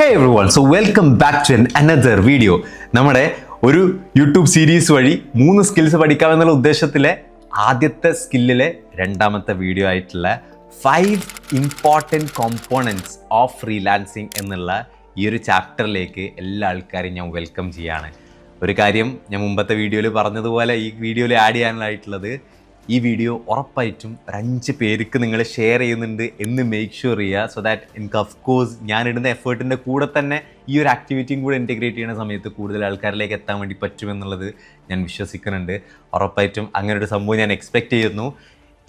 Hey everyone, so welcome back to another video. നമ്മുടെ ഒരു YouTube series വഴി 3 skills പഠിക്കാമെന്നുള്ള ഉദ്ദേശത്തിലെ ആദ്യത്തെ സ്കില്ലിലെ രണ്ടാമത്തെ വീഡിയോ ആയിട്ടുള്ള 5 ഇമ്പോർട്ടൻറ്റ് കോമ്പോണൻറ്റ്സ് ഓഫ് ഫ്രീലാൻസിങ് എന്നുള്ള ഈ ഒരു ചാപ്റ്ററിലേക്ക് എല്ലാ ആൾക്കാരെയും ഞാൻ വെൽക്കം ചെയ്യാണ്. ഒരു കാര്യം ഞാൻ മുമ്പത്തെ വീഡിയോയിൽ പറഞ്ഞതുപോലെ ഈ വീഡിയോയിൽ ആഡ് ചെയ്യാനായിട്ടുള്ളത് ഈ വീഡിയോ ഉറപ്പായിട്ടും 5 പേർക്ക് നിങ്ങൾ ഷെയർ ചെയ്യുന്നുണ്ട് എന്ന് മേക്ക് ഷുവർ ചെയ്യുക. സോ ദാറ്റ് എനിക്ക് ഓഫ്കോഴ്സ് ഞാനിടുന്ന എഫേർട്ടിൻ്റെ കൂടെ തന്നെ ഈ ഒരു ആക്ടിവിറ്റിയും കൂടെ ഇൻറ്റഗ്രേറ്റ് ചെയ്യുന്ന സമയത്ത് കൂടുതൽ ആൾക്കാരിലേക്ക് എത്താൻ വേണ്ടി പറ്റുമെന്നുള്ളത് ഞാൻ വിശ്വസിക്കുന്നുണ്ട്. ഉറപ്പായിട്ടും അങ്ങനെ ഒരു സംഭവം ഞാൻ എക്സ്പെക്റ്റ് ചെയ്യുന്നു.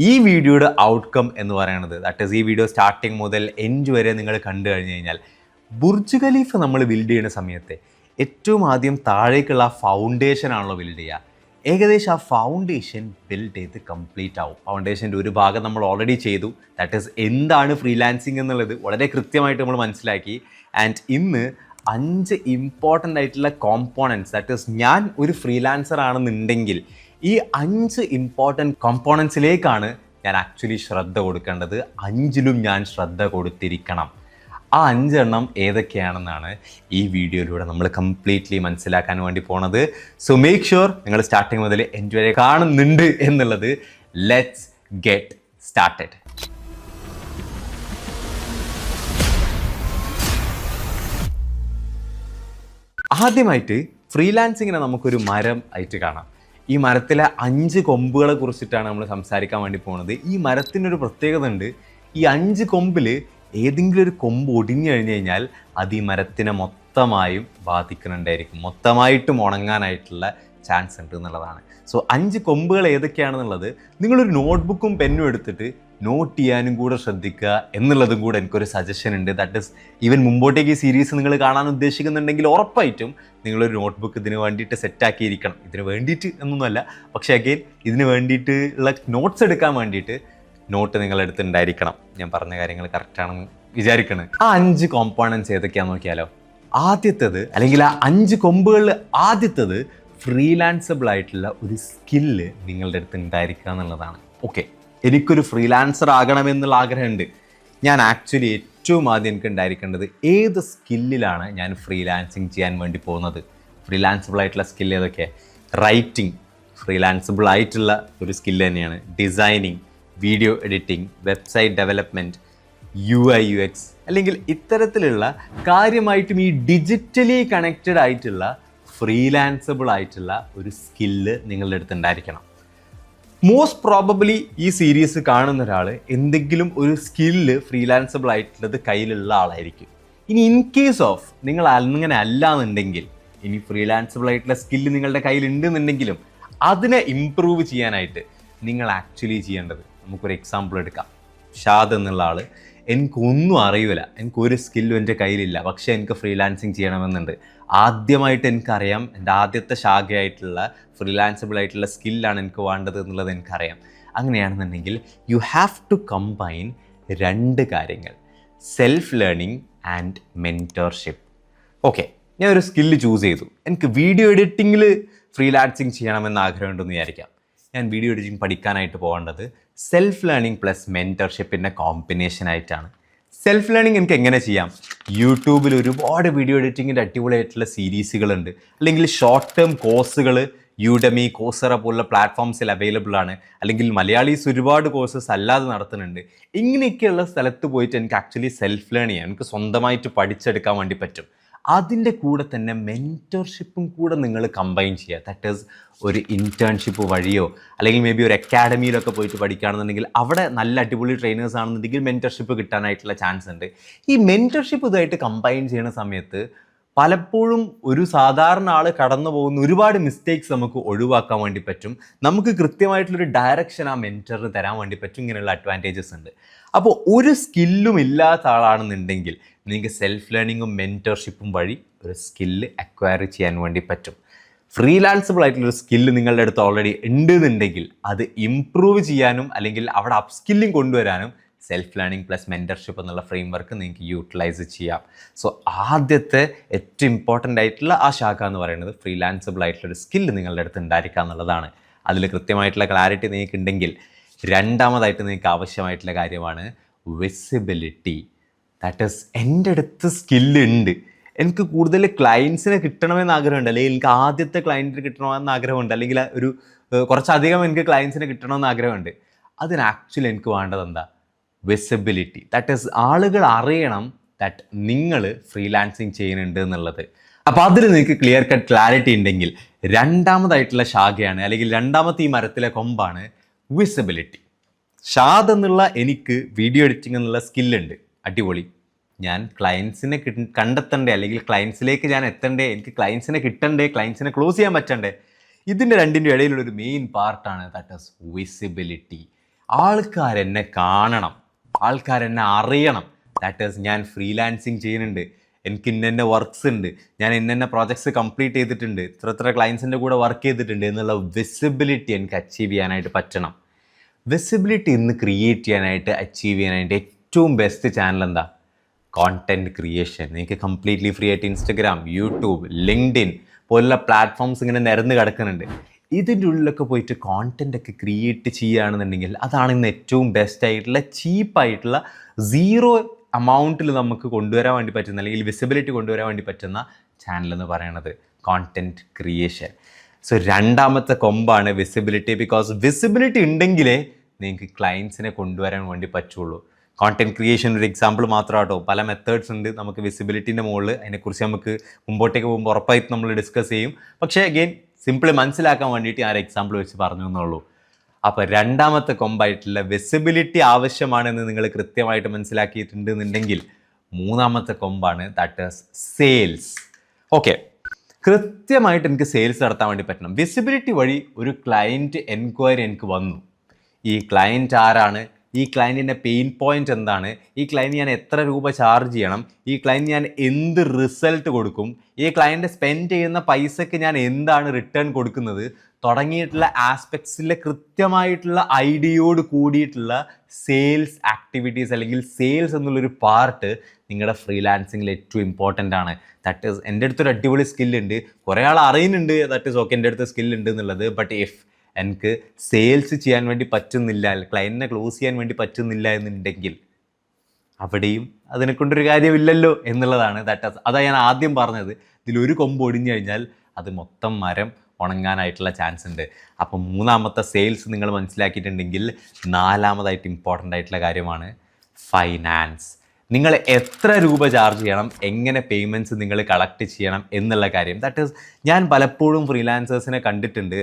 ഈ വീഡിയോയുടെ ഔട്ട്കം എന്ന് പറയുന്നത് ദാറ്റ് ഈസ് ഈ വീഡിയോ സ്റ്റാർട്ടിങ് മുതൽ എൻഡ് വരെ നിങ്ങൾ കണ്ടു കഴിഞ്ഞ് കഴിഞ്ഞാൽ ബുർജ് ഖലീഫ നമ്മൾ ബിൽഡ് ചെയ്യുന്ന സമയത്ത് ഏറ്റവും ആദ്യം താഴേക്കുള്ള ആ ഫൗണ്ടേഷൻ ആണല്ലോ ബിൽഡ് ചെയ്യുക. ഏകദേശം ആ ഫൗണ്ടേഷൻ ബിൽഡ് ചെയ്ത് കംപ്ലീറ്റ് ആവും. ഫൗണ്ടേഷൻ്റെ ഒരു ഭാഗം നമ്മൾ ഓൾറെഡി ചെയ്തു. ദാറ്റ് ഈസ് എന്താണ് ഫ്രീലാൻസിങ് എന്നുള്ളത് വളരെ കൃത്യമായിട്ട് നമ്മൾ മനസ്സിലാക്കി. ആൻഡ് ഇന്ന് 5 ഇമ്പോർട്ടൻ്റ് ആയിട്ടുള്ള കോമ്പോണൻറ്റ്സ് ദാറ്റ് ഈസ് ഞാൻ ഒരു ഫ്രീലാൻസർ ആണെന്നുണ്ടെങ്കിൽ ഈ 5 ഇമ്പോർട്ടൻറ്റ് കോമ്പോണൻസിലേക്കാണ് ഞാൻ ആക്ച്വലി ശ്രദ്ധ കൊടുക്കേണ്ടത്. 5ലും ഞാൻ ശ്രദ്ധ കൊടുത്തിരിക്കണം. ആ 5 എണ്ണം ഏതൊക്കെയാണെന്നാണ് ഈ വീഡിയോയിലൂടെ നമ്മൾ കംപ്ലീറ്റ്ലി മനസ്സിലാക്കാൻ വേണ്ടി പോണത്. സോ മേക്ക് ഷുവർ നിങ്ങൾ സ്റ്റാർട്ടിങ് മുതൽ എൻഡ് വരെ കാണുന്നുണ്ട് എന്നുള്ളത്. Let's get started. ആദ്യമായിട്ട് ഫ്രീലാൻസിങ്ങിനെ നമുക്കൊരു മരം ആയിട്ട് കാണാം. ഈ മരത്തിലെ 5 കൊമ്പുകളെ കുറിച്ചിട്ടാണ് നമ്മൾ സംസാരിക്കാൻ വേണ്ടി പോകുന്നത്. ഈ മരത്തിനൊരു പ്രത്യേകത ഉണ്ട്. ഈ 5 കൊമ്പിൽ ഏതെങ്കിലും ഒരു കൊമ്പ് ഒടിഞ്ഞു കഴിഞ്ഞു കഴിഞ്ഞാൽ അത് ഈ മരത്തിനെ മൊത്തമായും ബാധിക്കുന്നുണ്ടായിരിക്കും, മൊത്തമായിട്ടും ഉണങ്ങാനായിട്ടുള്ള ചാൻസ് ഉണ്ട് എന്നുള്ളതാണ്. സോ 5 കൊമ്പുകൾ ഏതൊക്കെയാണെന്നുള്ളത് നിങ്ങളൊരു നോട്ട്ബുക്കും പെന്നും എടുത്തിട്ട് നോട്ട് ചെയ്യാനും കൂടെ ശ്രദ്ധിക്കുക എന്നുള്ളതും കൂടെ എനിക്കൊരു സജഷൻ ഉണ്ട്. ദാറ്റ് ഈസ് ഈവൻ മുമ്പോട്ടേക്ക് ഈ സീരീസ് നിങ്ങൾ കാണാൻ ഉദ്ദേശിക്കുന്നുണ്ടെങ്കിൽ ഉറപ്പായിട്ടും നിങ്ങളൊരു നോട്ട്ബുക്ക് ഇതിന് വേണ്ടിയിട്ട് സെറ്റാക്കിയിരിക്കണം. ഇതിന് വേണ്ടിയിട്ട് എന്നൊന്നുമല്ല, പക്ഷേ അഗെയിൻ ഇതിന് വേണ്ടിയിട്ടുള്ള നോട്ട്സ് എടുക്കാൻ വേണ്ടിയിട്ട് നോട്ട് നിങ്ങളെടുത്ത് ഉണ്ടായിരിക്കണം. ഞാൻ പറഞ്ഞ കാര്യങ്ങൾ കറക്റ്റാണെന്ന് വിചാരിക്കണം. ആ 5 കോമ്പോണൻറ്റ്സ് ഏതൊക്കെയാണെന്ന് നോക്കിയാലോ. ആദ്യത്തേത് അല്ലെങ്കിൽ ആ 5 കൊമ്പുകളിൽ ആദ്യത്തേത് ഫ്രീലാൻസബിൾ ആയിട്ടുള്ള ഒരു സ്കില്ല് നിങ്ങളുടെ അടുത്ത് ഉണ്ടായിരിക്കുക എന്നുള്ളതാണ്. ഓക്കെ, എനിക്കൊരു ഫ്രീലാൻസർ ആകണമെന്നുള്ള ആഗ്രഹമുണ്ട്. ഞാൻ ആക്ച്വലി ഏറ്റവും ആദ്യം എനിക്ക് ഉണ്ടായിരിക്കേണ്ടത് ഏത് സ്കില്ലിലാണ് ഞാൻ ഫ്രീലാൻസിങ് ചെയ്യാൻ വേണ്ടി പോകുന്നത്. ഫ്രീലാൻസബിൾ ആയിട്ടുള്ള സ്കില്ല് ഏതൊക്കെ? റൈറ്റിംഗ് ഫ്രീലാൻസബിൾ ആയിട്ടുള്ള ഒരു സ്കില്ല് തന്നെയാണ്. Designing, video editing, website development, UI/UX അല്ലെങ്കിൽ ഇത്തരത്തിലുള്ള കാര്യമായിട്ടും ഈ ഡിജിറ്റലി കണക്റ്റഡ് ആയിട്ടുള്ള ഫ്രീലാൻസബിൾ ആയിട്ടുള്ള ഒരു സ്കില്ല് നിങ്ങളുടെ അടുത്ത് ഉണ്ടായിരിക്കണം. മോസ്റ്റ് പ്രോബബ്ലി ഈ സീരീസ് കാണുന്ന ഒരാൾ എന്തെങ്കിലും ഒരു സ്കില്ല് ഫ്രീലാൻസബിൾ ആയിട്ടുള്ളത് കയ്യിലുള്ള ആളായിരിക്കും. ഇനി ഇൻ കേസ് ഓഫ് നിങ്ങൾ അങ്ങനെ അല്ല എന്നുണ്ടെങ്കിൽ, ഇനി ഫ്രീലാൻസബിൾ ആയിട്ടുള്ള സ്കില്ല് നിങ്ങളുടെ കയ്യിൽ ഉണ്ടെന്നുണ്ടെങ്കിലും അതിനെ ഇമ്പ്രൂവ് ചെയ്യാനായിട്ട് നിങ്ങൾ ആക്ച്വലി ചെയ്യേണ്ടത്, നമുക്കൊരു എക്സാമ്പിൾ എടുക്കാം. ഷാദ് എന്നുള്ള ആൾ, എനിക്കൊന്നും അറിയില്ല, എനിക്കൊരു സ്കില്ലും എൻ്റെ കയ്യിലില്ല, പക്ഷേ എനിക്ക് ഫ്രീലാൻസിങ് ചെയ്യണമെന്നുണ്ട്. ആദ്യമായിട്ട് എനിക്കറിയാം എൻ്റെ ആദ്യത്തെ ശാഖയായിട്ടുള്ള ഫ്രീലാൻസബിൾ ആയിട്ടുള്ള സ്കില്ലാണ് എനിക്ക് വേണ്ടത് എന്നുള്ളത് എനിക്കറിയാം. അങ്ങനെയാണെന്നുണ്ടെങ്കിൽ യു ഹാവ് ടു കമ്പൈൻ 2 കാര്യങ്ങൾ: self learning and mentorship. Okay, ഞാൻ ഒരു സ്കില്ല് ചൂസ് ചെയ്തു. എനിക്ക് വീഡിയോ എഡിറ്റിങ്ങിൽ ഫ്രീലാൻസിങ് ചെയ്യണമെന്ന് ആഗ്രഹമുണ്ടെന്ന് വിചാരിക്കാം. ഞാൻ വീഡിയോ എഡിറ്റിംഗ് പഠിക്കാനായിട്ട് പോകേണ്ടത് സെൽഫ് ലേണിംഗ് പ്ലസ് മെൻറ്റർഷിപ്പിൻ്റെ കോമ്പിനേഷനായിട്ടാണ്. സെൽഫ് ലേണിംഗ് എനിക്ക് എങ്ങനെ ചെയ്യാം? യൂട്യൂബിൽ ഒരുപാട് വീഡിയോ എഡിറ്റിങ്ങിൻ്റെ അടിപൊളിയായിട്ടുള്ള സീരീസുകളുണ്ട്, അല്ലെങ്കിൽ ഷോർട്ട് ടേം കോഴ്സുകൾ യൂഡമി, കോസറ പോലുള്ള പ്ലാറ്റ്ഫോംസിൽ അവൈലബിൾ ആണ്. അല്ലെങ്കിൽ മലയാളീസ് ഒരുപാട് കോഴ്സസ് അല്ലാതെ നടത്തുന്നുണ്ട്. ഇങ്ങനെയൊക്കെയുള്ള സ്ഥലത്ത് പോയിട്ട് എനിക്ക് ആക്ച്വലി സെൽഫ് ലേൺ ചെയ്യാം, എനിക്ക് സ്വന്തമായിട്ട് പഠിച്ചെടുക്കാൻ വേണ്ടി പറ്റും. അതിൻ്റെ കൂടെ തന്നെ മെൻറ്റർഷിപ്പും കൂടെ നിങ്ങൾ കമ്പൈൻ ചെയ്യുക. ദാറ്റ് ഈസ് ഒരു ഇൻറ്റേൺഷിപ്പ് വഴിയോ അല്ലെങ്കിൽ മേ ബി ഒരു അക്കാഡമിയിലൊക്കെ പോയിട്ട് പഠിക്കുകയാണെന്നുണ്ടെങ്കിൽ അവിടെ നല്ല അടിപൊളി ട്രെയിനേഴ്സ് ആണെന്നുണ്ടെങ്കിൽ മെൻറ്റർഷിപ്പ് കിട്ടാനായിട്ടുള്ള ചാൻസ് ഉണ്ട്. ഈ മെൻറ്റർഷിപ്പ് ഇതായിട്ട് കമ്പൈൻ ചെയ്യുന്ന സമയത്ത് പലപ്പോഴും ഒരു സാധാരണ ആൾ കടന്നു പോകുന്ന ഒരുപാട് മിസ്റ്റേക്സ് നമുക്ക് ഒഴിവാക്കാൻ വേണ്ടി പറ്റും. നമുക്ക് കൃത്യമായിട്ടുള്ളൊരു ഡയറക്ഷൻ ആ മെൻറ്ററിന് തരാൻ വേണ്ടി പറ്റും. ഇങ്ങനെയുള്ള അഡ്വാൻറ്റേജസ് ഉണ്ട്. അപ്പോൾ ഒരു സ്കില്ലും ഇല്ലാത്ത ആളാണെന്നുണ്ടെങ്കിൽ നിങ്ങൾക്ക് സെൽഫ് ലേണിങ്ങും മെൻറ്റർഷിപ്പും വഴി ഒരു സ്കില്ല് അക്വയർ ചെയ്യാൻ വേണ്ടി പറ്റും. ഫ്രീലാൻസബിൾ ആയിട്ടുള്ളൊരു സ്കില്ല് നിങ്ങളുടെ അടുത്ത് ഓൾറെഡി ഉണ്ടെന്നുണ്ടെങ്കിൽ അത് ഇംപ്രൂവ് ചെയ്യാനും അല്ലെങ്കിൽ അവിടെ അപ്സ്കില്ലിംഗ് കൊണ്ടുവരാനും സെൽഫ് ലേണിംഗ് പ്ലസ് മെൻറ്റർഷിപ്പ് എന്നുള്ള ഫ്രെയിം വർക്ക് നിങ്ങൾക്ക് യൂട്ടിലൈസ് ചെയ്യാം. സോ ആദ്യത്തെ ഏറ്റവും ഇമ്പോർട്ടൻ്റ് ആയിട്ടുള്ള ആ ശാഖ എന്ന് പറയുന്നത് ഫ്രീലാൻസബിൾ ആയിട്ടുള്ളൊരു സ്കില്ല് നിങ്ങളുടെ അടുത്ത് ഉണ്ടായിരിക്കുക എന്നുള്ളതാണ്. അതിൽ കൃത്യമായിട്ടുള്ള ക്ലാരിറ്റി നിങ്ങൾക്ക് ഉണ്ടെങ്കിൽ രണ്ടാമതായിട്ട് നിങ്ങൾക്ക് ആവശ്യമായിട്ടുള്ള കാര്യമാണ് വിസിബിലിറ്റി. ദാറ്റ് ഈസ് എൻ്റെ അടുത്ത് സ്കില്ലുണ്ട്, എനിക്ക് കൂടുതൽ ക്ലയൻസിനെ കിട്ടണമെന്ന് ആഗ്രഹമുണ്ട്, അല്ലെങ്കിൽ എനിക്ക് ആദ്യത്തെ ക്ലയൻറ്റിന് കിട്ടണമെന്ന് ആഗ്രഹമുണ്ട്, അല്ലെങ്കിൽ കുറച്ചധികം എനിക്ക് ക്ലയൻസിനെ കിട്ടണമെന്ന് ആഗ്രഹമുണ്ട്. അതിന് ആക്ച്വലി എനിക്ക് വേണ്ടത് എന്താ? വിസിബിലിറ്റി. ദാറ്റ് ഈസ് ആളുകൾ അറിയണം ദാറ്റ് നിങ്ങൾ ഫ്രീലാൻസിങ് ചെയ്യുന്നുണ്ട് എന്നുള്ളത്. അപ്പോൾ അതിൽ നിങ്ങൾക്ക് ക്ലിയർ കട്ട് ക്ലാരിറ്റി ഉണ്ടെങ്കിൽ രണ്ടാമതായിട്ടുള്ള ശാഖയാണ്, അല്ലെങ്കിൽ രണ്ടാമത്തെ ഈ മരത്തിലെ കൊമ്പാണ് വിസിബിലിറ്റി. ഷാദ് എന്നുള്ള എനിക്ക് വീഡിയോ എഡിറ്റിംഗ് എന്നുള്ള സ്കില്ലുണ്ട്, അടിപൊളി. ഞാൻ ക്ലയൻസിനെ കണ്ടെത്തണ്ടേ, അല്ലെങ്കിൽ ക്ലയൻസിലേക്ക് ഞാൻ എത്തണ്ടേ, എനിക്ക് ക്ലയൻസിനെ കിട്ടണ്ടേ, ക്ലയൻസിനെ ക്ലോസ് ചെയ്യാൻ പറ്റണ്ടേ. ഇതിൻ്റെ രണ്ടിൻ്റെ ഇടയിലുള്ളൊരു മെയിൻ പാർട്ടാണ് ദാറ്റ് ഈസ് വിസിബിലിറ്റി. ആൾക്കാരെന്നെ കാണണം, ആൾക്കാരെന്നെ അറിയണം. ദാറ്റ് ഈസ് ഞാൻ ഫ്രീലാൻസിങ് ചെയ്യുന്നുണ്ട്, എനിക്ക് ഇന്ന വർക്ക്സ് ഉണ്ട്, ഞാൻ ഇന്ന പ്രോജക്ട്സ് കംപ്ലീറ്റ് ചെയ്തിട്ടുണ്ട്, ഇത്ര ക്ലയൻസിൻ്റെ കൂടെ വർക്ക് ചെയ്തിട്ടുണ്ട് എന്നുള്ള വിസിബിലിറ്റി എനിക്ക് അച്ചീവ് ചെയ്യാനായിട്ട് പറ്റണം. വിസിബിലിറ്റി ഇന്ന് ക്രിയേറ്റ് ചെയ്യാനായിട്ട് അച്ചീവ് ചെയ്യാനായിട്ട് ഏറ്റവും ബെസ്റ്റ് ചാനൽ എന്താ? Content creation. നിങ്ങൾക്ക് കംപ്ലീറ്റ്ലി ഫ്രീ ആയിട്ട് ഇൻസ്റ്റഗ്രാം, യൂട്യൂബ്, ലിങ്ക്ഡിൻ പോലുള്ള പ്ലാറ്റ്ഫോംസ് ഇങ്ങനെ നിരന്ന് കിടക്കുന്നുണ്ട്. ഇതിൻ്റെ ഉള്ളിലൊക്കെ പോയിട്ട് കോണ്ടൻ്റ് ഒക്കെ ക്രിയേറ്റ് ചെയ്യുകയാണെന്നുണ്ടെങ്കിൽ അതാണ് ഇന്ന് ഏറ്റവും ബെസ്റ്റ് ആയിട്ടുള്ള ചീപ്പായിട്ടുള്ള സീറോ അമൗണ്ടിൽ നമുക്ക് കൊണ്ടുവരാൻ വേണ്ടി പറ്റുന്ന, അല്ലെങ്കിൽ വിസിബിലിറ്റി കൊണ്ടുവരാൻ വേണ്ടി പറ്റുന്ന ചാനൽ എന്ന് പറയുന്നത് കോണ്ടൻറ്റ് ക്രിയേഷൻ. സോ രണ്ടാമത്തെ കൊമ്പാണ് വിസിബിലിറ്റി. ബിക്കോസ് വിസിബിലിറ്റി ഉണ്ടെങ്കിലേ നിങ്ങൾക്ക് ക്ലയൻസിനെ കൊണ്ടുവരാൻ വേണ്ടി പറ്റുള്ളൂ. കോണ്ടൻറ്റ് ക്രിയേഷൻ ഒരു എക്സാമ്പിൾ മാത്രമാട്ടോ, പല മെത്തേഡ്സ് ഉണ്ട് നമുക്ക് വിസിബിലിറ്റിൻ്റെ മുകളിൽ. അതിനെക്കുറിച്ച് നമുക്ക് മുമ്പോട്ടേക്ക് പോകുമ്പോൾ ഉറപ്പായിട്ട് നമ്മൾ ഡിസ്കസ് ചെയ്യും. പക്ഷേ അഗെയിൻ സിംപിളി മനസ്സിലാക്കാൻ വേണ്ടിയിട്ട് ഞാൻ എക്സാമ്പിൾ വെച്ച് പറഞ്ഞു എന്നുള്ളൂ. അപ്പോൾ രണ്ടാമത്തെ കൊമ്പായിട്ടുള്ള വിസിബിലിറ്റി ആവശ്യമാണെന്ന് നിങ്ങൾ കൃത്യമായിട്ട് മനസ്സിലാക്കിയിട്ടുണ്ടെന്നുണ്ടെങ്കിൽ മൂന്നാമത്തെ കൊമ്പാണ് ദാറ്റ് ഈസ് സെയിൽസ്. ഓക്കെ, കൃത്യമായിട്ട് എനിക്ക് സെയിൽസ് നടത്താൻ വേണ്ടി പറ്റണം. വിസിബിലിറ്റി വഴി ഒരു ക്ലയൻറ്റ് എൻക്വയറി എനിക്ക് വന്നു. ഈ ക്ലയൻറ്റ് ആരാണ്, ഈ ക്ലയൻറ്റിൻ്റെ പെയിൻ പോയിൻ്റ് എന്താണ്, ഈ ക്ലയൻറ്റ് ഞാൻ എത്ര രൂപ ചാർജ് ചെയ്യണം, ഈ ക്ലയൻറ്റ് ഞാൻ എന്ത് റിസൾട്ട് കൊടുക്കും, ഈ ക്ലയൻറ്റ് സ്പെൻഡ് ചെയ്യുന്ന പൈസയ്ക്ക് ഞാൻ എന്താണ് റിട്ടേൺ കൊടുക്കുന്നത് തുടങ്ങിയിട്ടുള്ള ആസ്പെക്ട്സിലെ കൃത്യമായിട്ടുള്ള ഐഡിയയോട് കൂടിയിട്ടുള്ള സെയിൽസ് ആക്ടിവിറ്റീസ്, അല്ലെങ്കിൽ സെയിൽസ് എന്നുള്ളൊരു പാർട്ട് നിങ്ങളുടെ ഫ്രീലാൻസിങ്ങിൽ ഏറ്റവും ഇമ്പോർട്ടൻ്റ് ആണ്. ദാറ്റ് ഈസ് എൻ്റെ അടുത്തൊരു അടിപൊളി സ്കില്ലുണ്ട്, കുറേ ആൾ അറിയുന്നുണ്ട് ദാറ്റ് ഈസ് ഓക്കെ എൻ്റെ അടുത്ത് സ്കില്ലുണ്ട് എന്നുള്ളത്. ബട്ട് ഇഫ് എനിക്ക് സെയിൽസ് ചെയ്യാൻ വേണ്ടി പറ്റുന്നില്ല, ക്ലയൻറ്റിനെ ക്ലോസ് ചെയ്യാൻ വേണ്ടി പറ്റുന്നില്ല എന്നുണ്ടെങ്കിൽ അവിടെയും അതിനെക്കൊണ്ടൊരു കാര്യമില്ലല്ലോ എന്നുള്ളതാണ്. അതാ ഞാൻ ആദ്യം പറഞ്ഞത്, ഇതിലൊരു കൊമ്പ് ഒടിഞ്ഞു കഴിഞ്ഞാൽ അത് മൊത്തം മരം ഉണങ്ങാനായിട്ടുള്ള ചാൻസ് ഉണ്ട്. അപ്പം മൂന്നാമത്തെ സെയിൽസ് നിങ്ങൾ മനസ്സിലാക്കിയിട്ടുണ്ടെങ്കിൽ നാലാമതായിട്ട് ഇമ്പോർട്ടൻ്റ് ആയിട്ടുള്ള കാര്യമാണ് ഫൈനാൻസ്. നിങ്ങൾ എത്ര രൂപ ചാർജ് ചെയ്യണം, എങ്ങനെ പേയ്മെൻറ്റ്സ് നിങ്ങൾ കളക്ട് ചെയ്യണം എന്നുള്ള കാര്യം. ദാറ്റ് ഈസ് ഞാൻ പലപ്പോഴും ഫ്രീലാൻസേഴ്സിനെ കണ്ടിട്ടുണ്ട്.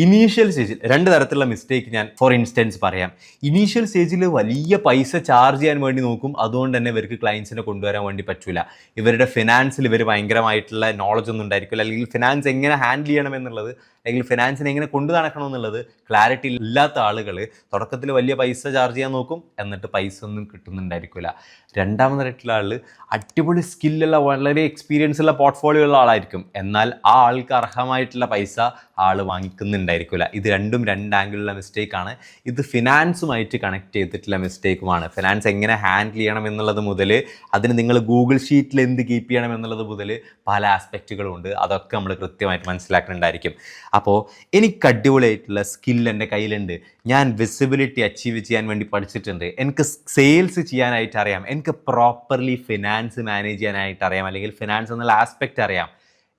ഇനീഷ്യൽ സ്റ്റേജിൽ രണ്ട് തരത്തിലുള്ള മിസ്റ്റേക്ക് ഞാൻ ഫോർ ഇൻസ്റ്റൻസ് പറയാം. ഇനീഷ്യൽ സ്റ്റേജിൽ വലിയ പൈസ ചാർജ് ചെയ്യാൻ വേണ്ടി നോക്കും, അതുകൊണ്ട് തന്നെ ഇവർക്ക് ക്ലയൻസിനെ കൊണ്ടുവരാൻ വേണ്ടി പറ്റില്ല. ഇവരുടെ ഫിനാൻസിൽ ഇവർ ഭയങ്കരമായിട്ടുള്ള നോളജ് ഒന്നും ഉണ്ടായിരിക്കില്ല, അല്ലെങ്കിൽ ഫിനാൻസ് എങ്ങനെ ഹാൻഡിൽ ചെയ്യണം എന്നുള്ളത്, അല്ലെങ്കിൽ ഫിനാൻസിനെ എങ്ങനെ കൊണ്ടു നടക്കണം എന്നുള്ളത് ക്ലാരിറ്റി ഇല്ലാത്ത ആളുകൾ തുടക്കത്തിൽ വലിയ പൈസ ചാർജ് ചെയ്യാൻ നോക്കും, എന്നിട്ട് പൈസ ഒന്നും കിട്ടുന്നുണ്ടായിരിക്കില്ല. രണ്ടാമതായിട്ടുള്ള ആൾ അടിപൊളി സ്കില്ലുള്ള വളരെ എക്സ്പീരിയൻസ് ഉള്ള പോർട്ട്ഫോളിയോ ഉള്ള ആളായിരിക്കും, എന്നാൽ ആ ആൾക്ക് അർഹമായിട്ടുള്ള പൈസ ആൾ വാങ്ങിക്കുന്നുണ്ടായിരിക്കില്ല. ഇത് രണ്ടും രണ്ട് ആംഗിളുള്ള മിസ്റ്റേക്കാണ്. ഇത് ഫിനാൻസുമായിട്ട് കണക്ട് ചെയ്തിട്ടുള്ള മിസ്റ്റേക്കുമാണ്. ഫിനാൻസ് എങ്ങനെ ഹാൻഡിൽ ചെയ്യണം എന്നുള്ളത് മുതൽ അതിന് നിങ്ങൾ ഗൂഗിൾ ഷീറ്റിൽ എന്ത് കീപ്പ് ചെയ്യണം എന്നുള്ളത് മുതൽ പല ആസ്പെക്റ്റുകളും ഉണ്ട്. അതൊക്കെ നമ്മൾ കൃത്യമായിട്ട് മനസ്സിലാക്കുന്നുണ്ടായിരിക്കും. അപ്പോൾ എനിക്ക് അടിപൊളിയായിട്ടുള്ള സ്കിൽ എൻ്റെ കയ്യിലുണ്ട്, ഞാൻ വിസിബിലിറ്റി അച്ചീവ് ചെയ്യാൻ വേണ്ടി പഠിച്ചിട്ടുണ്ട്, എനിക്ക് സെയിൽസ് ചെയ്യാനായിട്ട് അറിയാം, എനിക്ക് പ്രോപ്പർലി ഫിനാൻസ് മാനേജ് ചെയ്യാനായിട്ട് അറിയാം, അല്ലെങ്കിൽ ഫിനാൻസ് എന്നുള്ള ആസ്പെക്റ്റ് അറിയാം.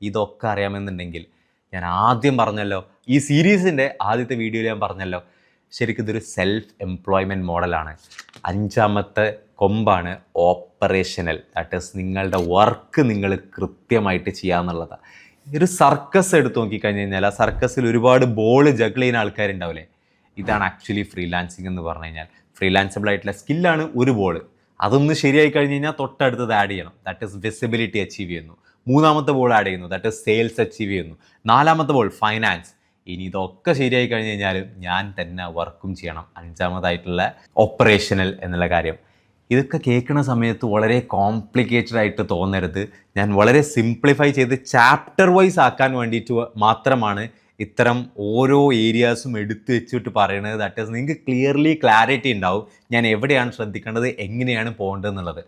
ഇതൊക്കെ അറിയാമെന്നുണ്ടെങ്കിൽ ഞാൻ ആദ്യം പറഞ്ഞല്ലോ, ഈ സീരീസിൻ്റെ ആദ്യത്തെ വീഡിയോയിൽ ഞാൻ പറഞ്ഞല്ലോ, ശരിക്കും ഇതൊരു സെൽഫ് എംപ്ലോയ്മെൻറ്റ് മോഡലാണ്. അഞ്ചാമത്തെ കൊമ്പാണ് ഓപ്പറേഷണൽ. ദാറ്റ് ഈസ് നിങ്ങളുടെ വർക്ക് നിങ്ങൾ കൃത്യമായിട്ട് ചെയ്യാന്നുള്ളതാണ്. ഒരു സർക്കസ് എടുത്ത് നോക്കിക്കഴിഞ്ഞ് കഴിഞ്ഞാൽ ആ സർക്കസിൽ ഒരുപാട് ബോൾ ജഗിൾ ചെയ്യുന്ന ആൾക്കാരുണ്ടാവില്ലേ, ഇതാണ് ആക്ച്വലി ഫ്രീലാൻസിങ് എന്ന് പറഞ്ഞു കഴിഞ്ഞാൽ. ഫ്രീലാൻസബിൾ ആയിട്ടുള്ള സ്കില്ലാണ് ഒരു ബോൾ, അതൊന്ന് ശരിയായി കഴിഞ്ഞ് കഴിഞ്ഞാൽ തൊട്ടടുത്തത് ആഡ് ചെയ്യണം, ദാറ്റ് ഈസ് വിസിബിലിറ്റി അച്ചീവ് ചെയ്യുന്നു. മൂന്നാമത്തെ ബോൾ ആഡ് ചെയ്യുന്നു, ദാറ്റ് ഈസ് സെയിൽസ് അച്ചീവ് ചെയ്യുന്നു. നാലാമത്തെ ബോൾ ഫൈനാൻസ്. ഇനി ഇതൊക്കെ ശരിയായി കഴിഞ്ഞ് കഴിഞ്ഞാലും ഞാൻ തന്നെ വർക്കും ചെയ്യണം. അഞ്ചാമതായിട്ടുള്ള ഓപ്പറേഷണൽ എന്നുള്ള കാര്യം. ഇതൊക്കെ കേൾക്കുന്ന സമയത്ത് വളരെ കോംപ്ലിക്കേറ്റഡ് ആയിട്ട് തോന്നരുത്. ഞാൻ വളരെ സിംപ്ലിഫൈ ചെയ്ത് ചാപ്റ്റർ വൈസ് ആക്കാൻ വേണ്ടിയിട്ട് മാത്രമാണ് ഇത്തരം ഓരോ ഏരിയാസും എടുത്ത് വെച്ചിട്ട് പറയുന്നത്. ദാറ്റ് ഈസ് നിങ്ങൾക്ക് ക്ലിയർലി ക്ലാരിറ്റി ഉണ്ടാവും ഞാൻ എവിടെയാണ് ശ്രദ്ധിക്കേണ്ടത്, എങ്ങനെയാണ് പോകേണ്ടത് എന്നുള്ളത്.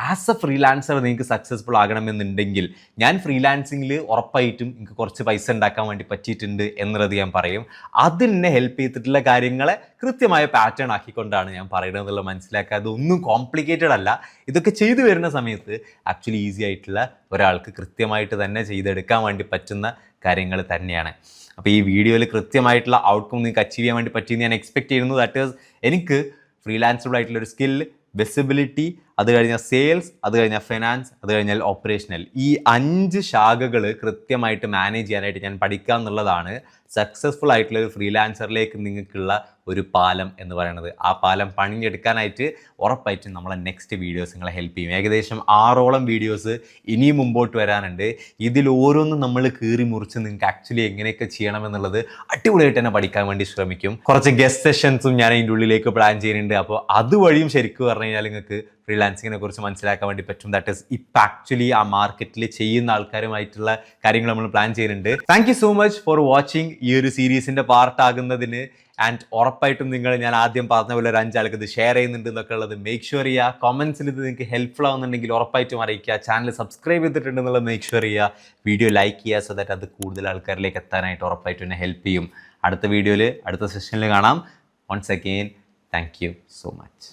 ആസ് എ ഫ്രീലാൻസർ നിങ്ങൾക്ക് സക്സസ്ഫുൾ ആകണമെന്നുണ്ടെങ്കിൽ ഞാൻ ഫ്രീലാൻസിങ്ങിൽ ഉറപ്പായിട്ടും എനിക്ക് കുറച്ച് പൈസ ഉണ്ടാക്കാൻ വേണ്ടി പറ്റിയിട്ടുണ്ട് എന്നുള്ളത് ഞാൻ പറയും. അതിനെ ഹെൽപ്പ് ചെയ്തിട്ടുള്ള കാര്യങ്ങളെ കൃത്യമായ പാറ്റേൺ ആക്കിക്കൊണ്ടാണ് ഞാൻ പറയുന്നത് എന്നുള്ളത് മനസ്സിലാക്കുക. അതൊന്നും കോംപ്ലിക്കേറ്റഡ് അല്ല. ഇതൊക്കെ ചെയ്തു വരുന്ന സമയത്ത് ആക്ച്വലി ഈസി ആയിട്ടുള്ള ഒരാൾക്ക് കൃത്യമായിട്ട് തന്നെ ചെയ്തെടുക്കാൻ വേണ്ടി പറ്റുന്ന കാര്യങ്ങൾ തന്നെയാണ്. അപ്പോൾ ഈ വീഡിയോയിൽ കൃത്യമായിട്ടുള്ള ഔട്ട്കം നിങ്ങൾക്ക് അച്ചീവ് ചെയ്യാൻ വേണ്ടി പറ്റിയെന്ന് ഞാൻ എക്സ്പെക്ട് ചെയ്യുന്നു. ദാറ്റ് ഈസ് എനിക്ക് ഫ്രീലാൻസബിൾ ആയിട്ടുള്ള ഒരു സ്കിൽ, വിസിബിലിറ്റി, അത് കഴിഞ്ഞാൽ സെയിൽസ്, അത് കഴിഞ്ഞാൽ ഫിനാൻസ്, അത് കഴിഞ്ഞാൽ ഓപ്പറേഷണൽ, ഈ 5 ശാഖകൾ കൃത്യമായിട്ട് മാനേജ് ചെയ്യാനായിട്ട് ഞാൻ പഠിക്കുക എന്നുള്ളതാണ് സക്സസ്ഫുൾ ആയിട്ടുള്ള ഒരു ഫ്രീലാൻസറിലേക്ക് നിങ്ങൾക്കുള്ള ഒരു പാലം എന്ന് പറയുന്നത്. ആ പാലം പണിഞ്ഞെടുക്കാനായിട്ട് ഉറപ്പായിട്ടും നമ്മളെ നെക്സ്റ്റ് വീഡിയോസ് നിങ്ങളെ ഹെൽപ്പ് ചെയ്യും. ഏകദേശം 6ഓളം വീഡിയോസ് ഇനിയും മുമ്പോട്ട് വരാനുണ്ട്. ഇതിൽ ഓരോന്നും നമ്മൾ കീറി മുറിച്ച് നിങ്ങൾക്ക് ആക്ച്വലി എങ്ങനെയൊക്കെ ചെയ്യണമെന്നുള്ളത് അടിപൊളിയായിട്ട് തന്നെ പഠിക്കാൻ വേണ്ടി ശ്രമിക്കും. കുറച്ച് ഗസ്റ്റ് സെഷൻസും ഞാൻ അതിൻ്റെ ഉള്ളിലേക്ക് പ്ലാൻ ചെയ്യുന്നുണ്ട്. അപ്പോൾ അതുവഴിയും ശരിക്കും പറഞ്ഞു കഴിഞ്ഞാൽ നിങ്ങൾക്ക് ഫ്രീലാൻസിങ്ങിനെ കുറിച്ച് മനസ്സിലാക്കാൻ വേണ്ടി പറ്റും. ദാറ്റ് ഈസ് ഇപ്പം ആക്ച്വലി ആ മാർക്കറ്റിൽ ചെയ്യുന്ന ആൾക്കാരുമായിട്ടുള്ള കാര്യങ്ങൾ നമ്മൾ പ്ലാൻ ചെയ്യുന്നുണ്ട്. Thank you so much for watching ഈ ഒരു സീരീസിൻ്റെ പാർട്ടാകുന്നതിന്. ആൻഡ് ഉറപ്പായിട്ടും നിങ്ങൾ ഞാൻ ആദ്യം പറഞ്ഞ പോലെ ഒരു 5 ആൾക്ക് ഇത് ഷെയർ ചെയ്യുന്നുണ്ട് എന്നൊക്കെ ഉള്ളത് മേക്ക് ഷുവർ ചെയ്യുക. കമൻസിൽ ഇത് നിങ്ങൾക്ക് ഹെൽപ്ഫുൾ ആവുന്നുണ്ടെങ്കിൽ ഉറപ്പായിട്ടും അറിയിക്കുക. ചാനൽ സബ്സ്ക്രൈബ് ചെയ്തിട്ടുണ്ടെന്നുള്ളത് മേക്ക് ഷുവർ ചെയ്യുക. വീഡിയോ ലൈക്ക് ചെയ്യുക. സോ ദാറ്റ് അത് കൂടുതൽ ആൾക്കാരിലേക്ക് എത്താനായിട്ട് ഉറപ്പായിട്ടും എന്നെ ഹെൽപ്പ് ചെയ്യും. അടുത്ത വീഡിയോയിൽ അടുത്ത സെഷനിൽ കാണാം. Once again thank you so much.